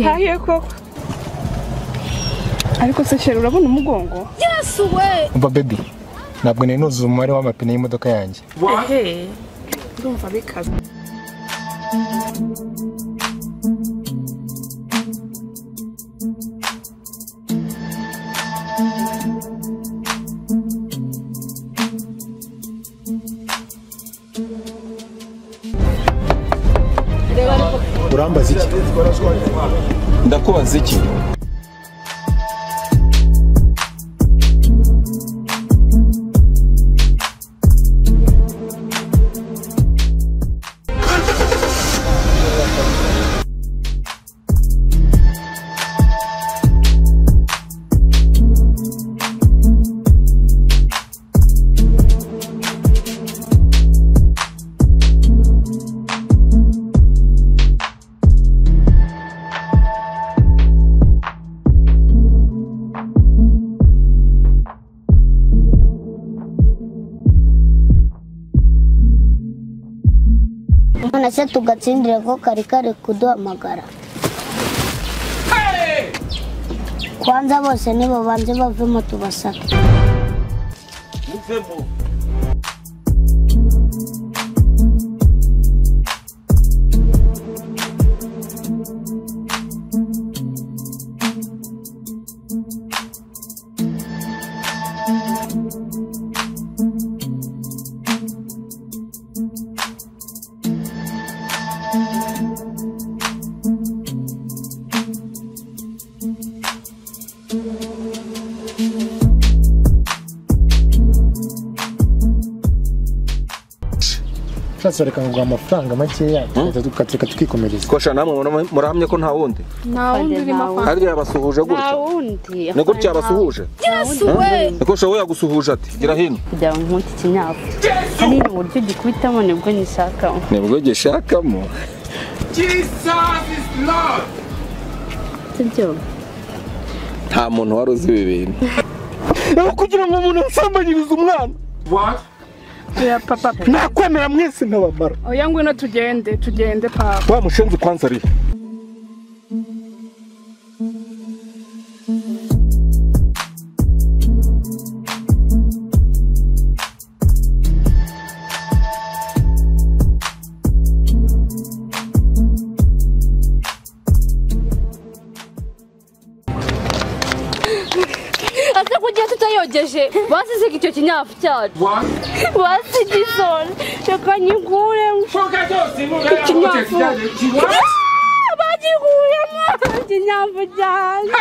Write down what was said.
Haye koko ariko se sheri urabona umugongo? Yes we. Umva baby ntabwo nenuza umubare w'amapine y'imodoka yanjye. Ndumva bikaze. Urambaza iki? Ndakubaza iki? Nase tugatsindira ko kari kuduhamagara. Kwanza bose nibo banze bavemo tubasake. Reka ngo amafaranga makeya tukatureka tukikomereza. Kosha namwe murahamye ko nta wundi. Nta wundi urimo fa. Hari yabasuhuje gutya. Nta wundi. Ni gutya yabasuhuje. Yes we. Kosha we yagusuhuje ati gira hino. Kugira ngo nkuti kinyafu. Hari uburyo gikubitamo nibwo nishakamo. Nibwo gishakamo. Jesus is Lord. Sibyo. Nta muntu wari uzi ibi bintu. Kugira ngo umuntu nsambanyirize umwana. What? Ya papa. Nakwemera mwese nkabamara. Oya ngwino tugende papa. Wa mushenzi kwanza ari. Asa kugira tutayogeje. Basize icyo kinyafu cyacu. What? Basigisone. Reka nyiguremo. Foka cyose muga. Bagiguremo. Kinyafu cyane.